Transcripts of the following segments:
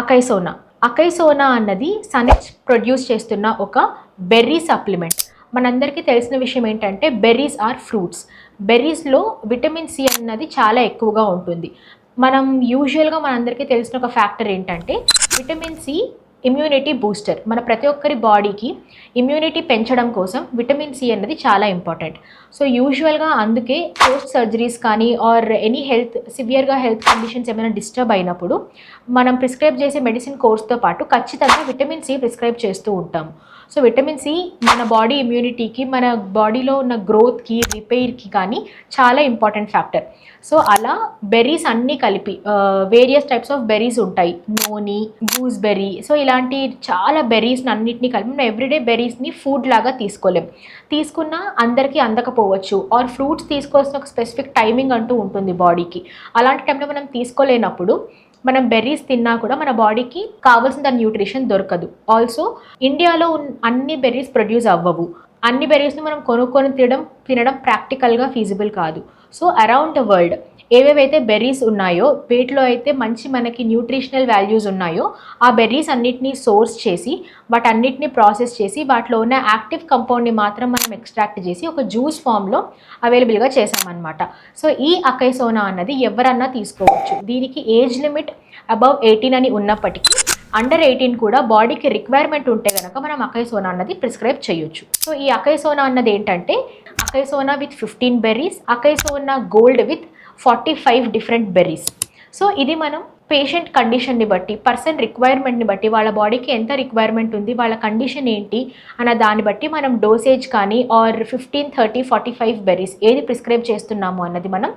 అకైసోనా. అకైసోనా అన్నది సనెక్స్ ప్రొడ్యూస్ చేస్తున్న ఒక బెర్రీ సప్లిమెంట్. మనందరికీ తెలిసిన విషయం ఏంటంటే బెర్రీస్ ఆర్ ఫ్రూట్స్. బెర్రీస్‌లో విటమిన్ సి అన్నది చాలా ఎక్కువగా ఉంటుంది. యూజువల్‌గా మనందరికీ తెలిసిన ఒక ఫ్యాక్టర్ ఏంటంటే విటమిన్ సి ఇమ్యూనిటీ బూస్టర్. మన ప్రతి ఒక్కరి బాడీకి ఇమ్యూనిటీ పెంచడం కోసం విటమిన్ సి అన్నది చాలా ఇంపార్టెంట్. సో యూజువల్‌గా అందుకే పోస్ట్ సర్జరీస్ కానీ ఆర్ ఎనీ సివియర్‌గా హెల్త్ కండిషన్స్ ఏమైనా డిస్టర్బ్ అయినప్పుడు మనం ప్రిస్క్రైబ్ చేసే మెడిసిన్ కోర్స్‌తో పాటు ఖచ్చితంగా విటమిన్ సి ప్రిస్క్రైబ్ చేస్తూ ఉంటాం. సో విటమిన్ సి మన బాడీ ఇమ్యూనిటీకి, మన బాడీలో ఉన్న గ్రోత్‌కి, రిపేర్‌కి కానీ చాలా ఇంపార్టెంట్ ఫ్యాక్టర్. సో అలా బెర్రీస్ అన్నీ కలిపి వేరియస్ టైప్స్ ఆఫ్ బెర్రీస్ ఉంటాయి. నోని, గూస్‌బెర్రీ, సో ఇలాంటి చాలా బెర్రీస్‌ని అన్నిటిని కలిపి మనం ఎవ్రీడే బెర్రీస్‌ని ఫుడ్ లాగా తీసుకోలేం. తీసుకున్నా అందరికీ అందకపోవచ్చు. ఆర్ ఫ్రూట్స్ తీసుకోవాల్సిన ఒక స్పెసిఫిక్ టైమింగ్ అంటూ ఉంటుంది బాడీకి. అలాంటి టైంలో మనం తీసుకోలేనప్పుడు మనం బెర్రీస్ తిన్నా కూడా మన బాడీకి కావాల్సిన న్యూట్రిషన్ దొరకదు. ఆల్సో ఇండియాలో అన్ని బెర్రీస్ ప్రొడ్యూస్ అవ్వవు. అన్ని బెర్రీస్ని మనం కొనుక్కొని తినడం ప్రాక్టికల్గా ఫీజిబుల్ కాదు. సో అరౌండ్ ద వరల్డ్ ఏవేవైతే బెర్రీస్ ఉన్నాయో, వీటిలో అయితే మంచి మనకి న్యూట్రిషనల్ వాల్యూస్ ఉన్నాయో ఆ బెర్రీస్ అన్నిటినీ సోర్స్ చేసి వాటన్నిటిని ప్రాసెస్ చేసి వాటిలో ఉన్న యాక్టివ్ కంపౌండ్ని మాత్రం మనం ఎక్స్ట్రాక్ట్ చేసి ఒక జ్యూస్ ఫామ్లో అవైలబుల్గా చేసామన్నమాట. సో ఈ అకైసోనా అన్నది ఎవరన్నా తీసుకోవచ్చు. దీనికి ఏజ్ లిమిట్ అబవ్ 18 అని ఉన్నప్పటికీ అండర్ 18 కూడా బాడీకి రిక్వైర్మెంట్ ఉంటే కనుక మనం అకైసోనా అన్నది ప్రిస్క్రైబ్ చేయొచ్చు. సో ఈ అకైసోనా అన్నది ఏంటంటే అకైసోనా విత్ 15 బెర్రీస్, అకైసోనా gold with 45 different berries. So ఇది మనం పేషెంట్ కండిషన్ని బట్టి, పర్సన్ రిక్వైర్మెంట్ని బట్టి, వాళ్ళ బాడీకి ఎంత రిక్వైర్మెంట్ ఉంది, వాళ్ళ కండిషన్ ఏంటి అన్న దాన్ని బట్టి మనం డోసేజ్ కానీ ఆర్ 15, 30, 45 బెర్రీస్ ఏది ప్రిస్క్రైబ్ చేస్తున్నాము అన్నది మనం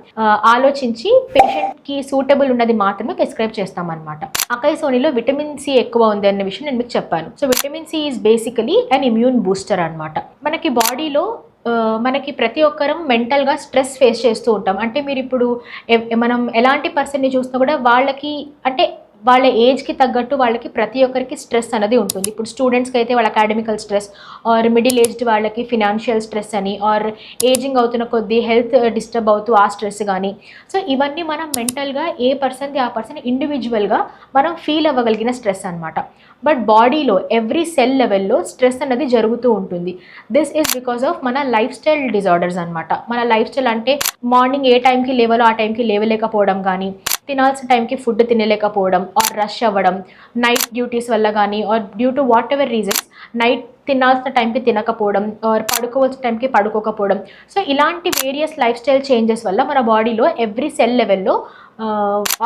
ఆలోచించి పేషెంట్కి సూటబుల్ ఉన్నది మాత్రమే ప్రిస్క్రైబ్ చేస్తామన్నమాట. అకైసోనిలో విటమిన్ సి ఎక్కువ ఉంది అన్న విషయం నేను మీకు చెప్పాను. So vitamin C is basically an immune booster అనమాట. మనకి బాడీలో మనకి ప్రతి ఒక్కరం మెంటల్గా స్ట్రెస్ ఫేస్ చేస్తూ ఉంటాం. అంటే మీరు ఇప్పుడు మనం ఎలాంటి పర్సన్ని చూసినా కూడా వాళ్ళకి అంటే వాళ్ళ ఏజ్కి తగ్గట్టు వాళ్ళకి ప్రతి ఒక్కరికి స్ట్రెస్ అనేది ఉంటుంది. ఇప్పుడు స్టూడెంట్స్కి అయితే వాళ్ళ academical stress, or middle aged వాళ్ళకి ఫినాన్షియల్ స్ట్రెస్ అని, ఆర్ ఏజింగ్ అవుతున్న కొద్దీ హెల్త్ డిస్టర్బ్ అవుతూ ఆ స్ట్రెస్ కానీ. సో ఇవన్నీ మనం మెంటల్గా ఆ పర్సన్ ఇండివిజువల్గా మనం ఫీల్ అవ్వగలిగిన స్ట్రెస్ అనమాట. బట్ బాడీలో ఎవ్రీ సెల్ లెవెల్లో స్ట్రెస్ అనేది జరుగుతూ ఉంటుంది. దిస్ ఈజ్ బికాస్ ఆఫ్ మన లైఫ్ స్టైల్ డిజార్డర్స్ అనమాట. మన లైఫ్ స్టైల్ అంటే మార్నింగ్ ఏ టైంకి లేవాలో ఆ టైంకి లేవలేకపోవడం కానీ, తినాల్సిన టైంకి ఫుడ్ తినలేకపోవడం, ఆర్ రష్ అవ్వడం, నైట్ డ్యూటీస్ వల్ల కానీ, or due to whatever reasons night తినాల్సిన టైంకి తినకపోవడం, ఆర్ పడుకోవాల్సిన టైంకి పడుకోకపోవడం. సో ఇలాంటి వేరియస్ లైఫ్ స్టైల్ చేంజెస్ వల్ల మన బాడీలో ఎవ్రీ సెల్ లెవెల్లో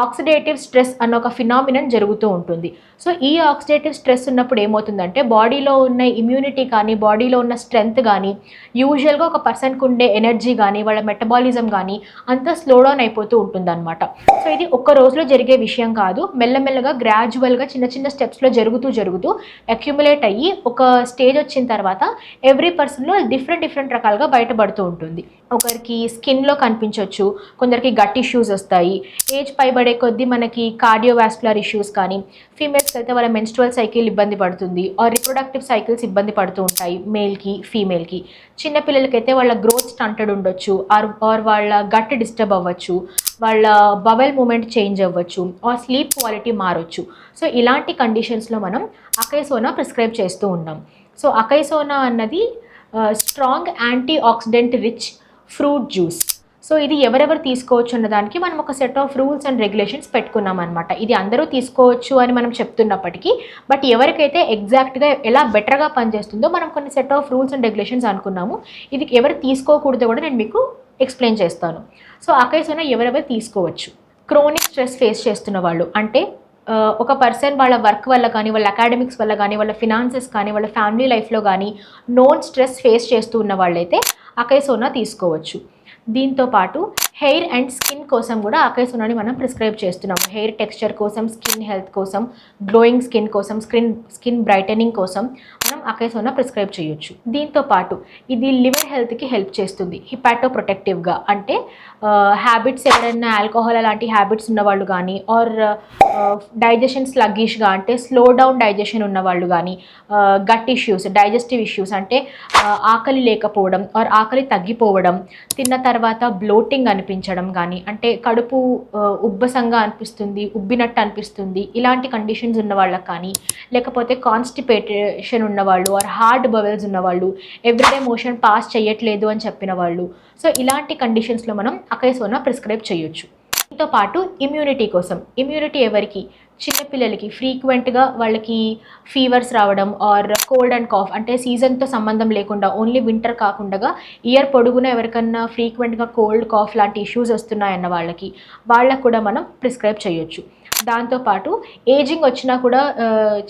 ఆక్సిడేటివ్ స్ట్రెస్ అన్న ఒక ఫినామినన్ జరుగుతూ ఉంటుంది. సో ఈ ఆక్సిడేటివ్ స్ట్రెస్ ఉన్నప్పుడు ఏమవుతుందంటే బాడీలో ఉన్న ఇమ్యూనిటీ కానీ, బాడీలో ఉన్న స్ట్రెంగ్త్ కానీ, యూజువల్గా ఒక పర్సన్కి ఉండే ఎనర్జీ కానీ, వాళ్ళ మెటబాలిజం కానీ అంతా స్లో డౌన్ అయిపోతూ ఉంటుంది అనమాట. సో ఇది ఒక్క రోజులో జరిగే విషయం కాదు. మెల్లమెల్లగా గ్రాడ్యువల్గా చిన్న చిన్న స్టెప్స్లో జరుగుతూ అక్యుములేట్ అయ్యి ఒక స్టేజ్ వచ్చిన తర్వాత ఎవ్రీ పర్సన్లో డిఫరెంట్ రకాలుగా బయటపడుతూ ఉంటుంది. ఒకరికి స్కిన్లో కనిపించవచ్చు, కొందరికి గట్ ఇష్యూస్ వస్తాయి. ఏజ్ పైబడే కొద్దీ మనకి కార్డియోవాస్కులర్ ఇష్యూస్ కానీ, ఫీమేల్స్కి అయితే వాళ్ళ మెన్స్ట్రువల్ సైకిల్ ఇబ్బంది పడుతుంది, ఆర్ రిప్రొడక్టివ్ సైకిల్స్ ఇబ్బంది పడుతూ ఉంటాయి మేల్కి, ఫీమేల్కి. చిన్నపిల్లలకైతే వాళ్ళ గ్రోత్ స్టంటెడ్ ఉండొచ్చు, ఆర్ వాళ్ళ గట్ డిస్టర్బ్ అవ్వచ్చు, వాళ్ళ బవెల్ మూమెంట్ చేంజ్ అవ్వచ్చు, ఆర్ స్లీప్ క్వాలిటీ మారొచ్చు. సో ఇలాంటి కండిషన్స్లో మనం అకైసోనా ప్రిస్క్రైబ్ చేస్తూ ఉన్నాం. సో అకైసోనా అన్నది strong anti oxidant rich fruit juice. So ఇది ఎవరెవరు తీసుకోవచ్చు అన్నదానికి మనం ఒక set of rules and regulations పెట్టుకున్నాం అనమాట. ఇది అందరూ తీసుకోవచ్చు అని మనం చెప్తున్నప్పటికీ బట్ ఎవరికైతే ఎగ్జాక్ట్గా ఎలా బెటర్గా పనిచేస్తుందో మనం కొన్ని set of rules and regulations అనుకున్నాము. ఇది ఎవరు తీసుకోకూడదో కూడా నేను మీకు ఎక్స్ప్లెయిన్ చేస్తాను. సో అకైసోనా ఎవరెవరు తీసుకోవచ్చు. క్రోనిక్ స్ట్రెస్ ఫేస్ చేస్తున్న వాళ్ళు, అంటే ఒక పర్సన్ వాళ్ళ వర్క్ వల్ల కానీ, వాళ్ళ అకాడమిక్స్ వల్ల కానీ, వాళ్ళ ఫినాన్సెస్ కానీ, వాళ్ళ ఫ్యామిలీ లైఫ్లో కానీ నోన్ స్ట్రెస్ ఫేస్ చేస్తూ ఉన్న వాళ్ళైతే అకైసోనా తీసుకోవచ్చు. దీంతో పాటు హెయిర్ అండ్ స్కిన్ కోసం కూడా అకైసోనాని మనం ప్రిస్క్రైబ్ చేస్తున్నాము. హెయిర్ టెక్స్చర్ కోసం, స్కిన్ హెల్త్ కోసం, గ్లోయింగ్ స్కిన్ కోసం, స్కిన్ బ్రైటనింగ్ కోసం మనం అకైసోనా ప్రిస్క్రైబ్ చేయొచ్చు. దీంతో పాటు ఇది లివర్ హెల్త్కి హెల్ప్ చేస్తుంది హిపాటో ప్రొటెక్టివ్గా. అంటే హ్యాబిట్స్ ఎవరైనా ఆల్కహాల్ అలాంటి హ్యాబిట్స్ ఉన్నవాళ్ళు కానీ, ఆర్ డైజెషన్ స్లగ్గిష్గా అంటే స్లో డౌన్ డైజెషన్ ఉన్నవాళ్ళు కానీ, గట్ ఇష్యూస్, డైజెస్టివ్ ఇష్యూస్ అంటే ఆకలి లేకపోవడం ఆర్ ఆకలి తగ్గిపోవడం, తిన్న తర్వాత బ్లోటింగ్ అనిపించడం, అనిపించడం కానీ, అంటే కడుపు ఉబ్బసంగా అనిపిస్తుంది, ఉబ్బినట్టు అనిపిస్తుంది, ఇలాంటి కండిషన్స్ ఉన్న వాళ్ళకి కానీ, లేకపోతే కాన్స్టిపేషన్ ఉన్నవాళ్ళు ఆర్ హార్డ్ బవెల్స్ ఉన్నవాళ్ళు, ఎవ్రీడే మోషన్ పాస్ చేయట్లేదు అని చెప్పిన వాళ్ళు, సో ఇలాంటి కండిషన్స్లో మనం అకైసోనా ప్రిస్క్రైబ్ చేయొచ్చు. దీంతో పాటు ఇమ్యూనిటీ కోసం, ఇమ్యూనిటీ ఎవరికి, చిన్నపిల్లలకి ఫ్రీక్వెంట్గా వాళ్ళకి ఫీవర్స్ రావడం ఆర్ కోల్డ్ అండ్ కాఫ్, అంటే సీజన్తో సంబంధం లేకుండా ఓన్లీ వింటర్ కాకుండా ఇయర్ పొడుగున ఎవరికన్నా ఫ్రీక్వెంట్గా కోల్డ్ కాఫ్ లాంటి ఇష్యూస్ వస్తున్నాయన్న వాళ్ళకు కూడా మనం ప్రిస్క్రైబ్ చేయొచ్చు. దాంతోపాటు ఏజింగ్ వచ్చినా కూడా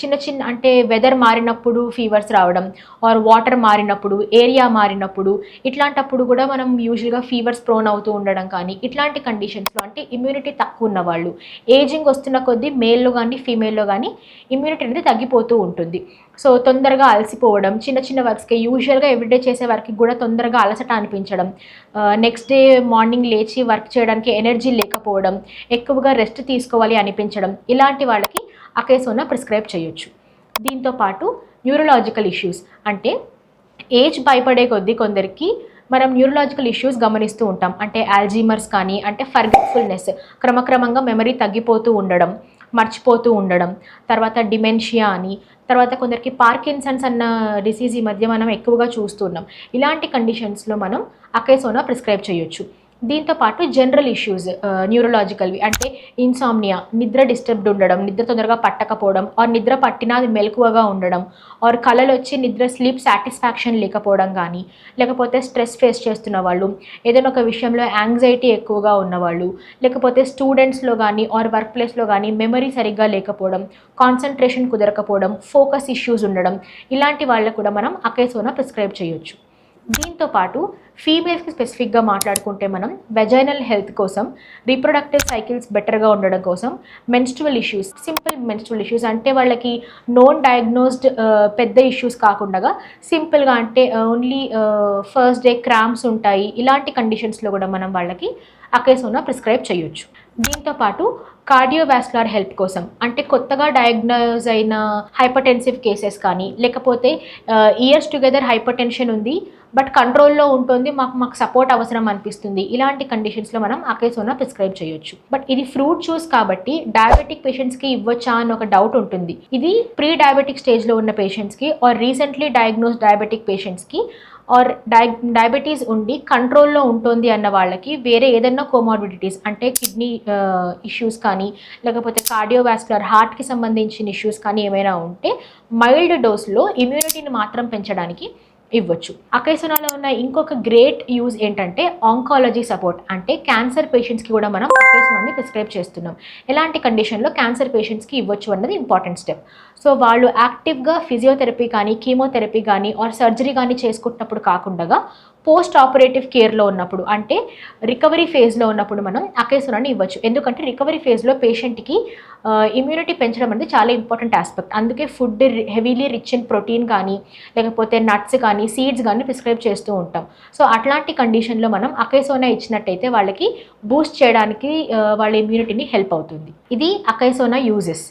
చిన్న చిన్న అంటే వెదర్ మారినప్పుడు ఫీవర్స్ రావడం ఆర్ వాటర్ మారినప్పుడు, ఏరియా మారినప్పుడు, ఇట్లాంటప్పుడు కూడా మనం యూజువల్గా ఫీవర్స్ ప్రోన్ అవుతూ ఉండడం కానీ, ఇట్లాంటి కండిషన్స్లో అంటే ఇమ్యూనిటీ తక్కువ ఉన్నవాళ్ళు, ఏజింగ్ వస్తున్న కొద్దీ మేల్లో కానీ ఫీమేల్లో కానీ ఇమ్యూనిటీ అనేది తగ్గిపోతూ ఉంటుంది. సో తొందరగా అలసిపోవడం, చిన్న చిన్న వర్క్స్కి, యూజువల్గా ఎవ్రీడే చేసే వర్క్కి కూడా తొందరగా అలసట అనిపించడం, నెక్స్ట్ డే మార్నింగ్ లేచి వర్క్ చేయడానికి ఎనర్జీ లేకపోవడం, ఎక్కువగా రెస్ట్ తీసుకోవాలి అనిపించడం, ఇలాంటి వాళ్ళకి అకైసోనా ప్రిస్క్రైబ్ చేయొచ్చు. దీంతోపాటు న్యూరలాజికల్ ఇష్యూస్, అంటే ఏజ్ భయపడే కొద్దీ కొందరికి మనం న్యూరలాజికల్ ఇష్యూస్ గమనిస్తూ ఉంటాం. అంటే ఆల్జీమర్స్ కానీ, అంటే ఫర్గెట్ఫుల్నెస్, క్రమక్రమంగా మెమరీ తగ్గిపోతూ ఉండడం, మర్చిపోతూ ఉండడం, తర్వాత డిమెన్షియా అని, తర్వాత కొందరికి పార్కిన్సన్స్ అన్న డిసీజ్ ఈ మధ్య మనం ఎక్కువగా చూస్తున్నాం. ఇలాంటి కండిషన్స్లో మనం అకైసోనా ప్రిస్క్రైబ్ చేయొచ్చు. దీంతోపాటు జనరల్ ఇష్యూస్ న్యూరలాజికల్వి, అంటే ఇన్సామ్నియా, నిద్ర డిస్టర్బ్డ్ ఉండడం, నిద్ర తొందరగా పట్టకపోవడం ఆర్ నిద్ర పట్టినా అది మెలకువగా ఉండడం ఆర్ కళలు వచ్చి నిద్ర స్లీప్ సాటిస్ఫాక్షన్ లేకపోవడం కానీ, లేకపోతే స్ట్రెస్ ఫేస్ చేస్తున్న వాళ్ళు, ఏదైనా ఒక విషయంలో యాంగ్జైటీ ఎక్కువగా ఉన్నవాళ్ళు, లేకపోతే స్టూడెంట్స్లో కానీ ఆర్ వర్క్ ప్లేస్లో కానీ మెమరీ సరిగ్గా లేకపోవడం, కాన్సన్ట్రేషన్ కుదరకపోవడం, ఫోకస్ ఇష్యూస్ ఉండడం, ఇలాంటి వాళ్ళకు కూడా మనం అకైసోనా ప్రిస్క్రైబ్ చేయొచ్చు. దీంతోపాటు ఫీమేల్స్కి స్పెసిఫిక్గా మాట్లాడుకుంటే మనం వెజైనల్ హెల్త్ కోసం, రీప్రొడక్టివ్ సైకిల్స్ బెటర్గా ఉండడం కోసం, menstrual issues, simple menstrual issues అంటే వాళ్ళకి నోన్ డయాగ్నోస్డ్ పెద్ద ఇష్యూస్ కాకుండా సింపుల్గా అంటే ఓన్లీ ఫస్ట్ డే క్రాంప్స్ ఉంటాయి, ఇలాంటి కండిషన్స్లో కూడా మనం వాళ్ళకి అకైసోనా ప్రిస్క్రైబ్ చేయొచ్చు. దీంతోపాటు కార్డియోవాస్కులర్ హెల్ప్ కోసం, అంటే కొత్తగా డయాగ్నోజ్ అయిన హైపర్టెన్సివ్ కేసెస్ కానీ, లేకపోతే ఇయర్స్ టుగెదర్ హైపర్ టెన్షన్ ఉంది బట్ కంట్రోల్లో ఉంటుంది, మాకు సపోర్ట్ అవసరం అనిపిస్తుంది, ఇలాంటి కండిషన్స్లో మనం అకైసోనా ప్రిస్క్రైబ్ చేయొచ్చు. బట్ ఇది ఫ్రూట్ జ్యూస్ కాబట్టి డయాబెటిక్ పేషెంట్స్కి ఇవ్వచ్చా అని ఒక డౌట్ ఉంటుంది. ఇది ప్రీ డయాబెటిక్ స్టేజ్లో ఉన్న పేషెంట్స్కి ఆర్ రీసెంట్లీ డయాగ్నోజ్ డయాబెటిక్ పేషెంట్స్కి ఆర్ డయాబెటీస్ ఉండి కంట్రోల్లో ఉంటుంది అన్న వాళ్ళకి వేరే ఏదైనా కోమార్బిడిటీస్, అంటే కిడ్నీ ఇష్యూస్ కానీ, లేకపోతే కార్డియోవాస్కులర్ హార్ట్కి సంబంధించిన ఇష్యూస్ కానీ ఏమైనా ఉంటే మైల్డ్ డోస్లో ఇమ్యూనిటీని మాత్రం పెంచడానికి ఇవ్వచ్చు. అకైసోనాలో ఉన్న ఇంకొక గ్రేట్ యూజ్ ఏంటంటే ఆంకాలజీ సపోర్ట్, అంటే క్యాన్సర్ పేషెంట్స్కి కూడా మనం అకైసోనాని ప్రిస్క్రైబ్ చేస్తున్నాం. ఎలాంటి కండిషన్లో క్యాన్సర్ పేషెంట్స్కి ఇవ్వచ్చు అన్నది ఇంపార్టెంట్ స్టెప్. సో వాళ్ళు యాక్టివ్గా ఫిజియోథెరపీ కానీ, కీమోథెరపీ కానీ ఆర్ సర్జరీ కానీ చేసుకుంటున్నప్పుడు కాకుండా పోస్ట్ ఆపరేటివ్ కేర్లో ఉన్నప్పుడు, అంటే రికవరీ ఫేజ్లో ఉన్నప్పుడు మనం అకైసోనాని ఇవ్వచ్చు. ఎందుకంటే రికవరీ ఫేజ్లో పేషెంట్కి ఇమ్యూనిటీ పెంచడం అనేది చాలా ఇంపార్టెంట్ ఆస్పెక్ట్. అందుకే food heavily rich in protein కానీ, లేకపోతే నట్స్ కానీ, సీడ్స్ కానీ ప్రిస్క్రైబ్ చేస్తూ ఉంటాం. సో అట్లాంటి కండిషన్లో మనం అకైసోనా ఇచ్చినట్టయితే వాళ్ళకి బూస్ట్ చేయడానికి వాళ్ళ ఇమ్యూనిటీని హెల్ప్ అవుతుంది. ఇది అకైసోనా యూజెస్.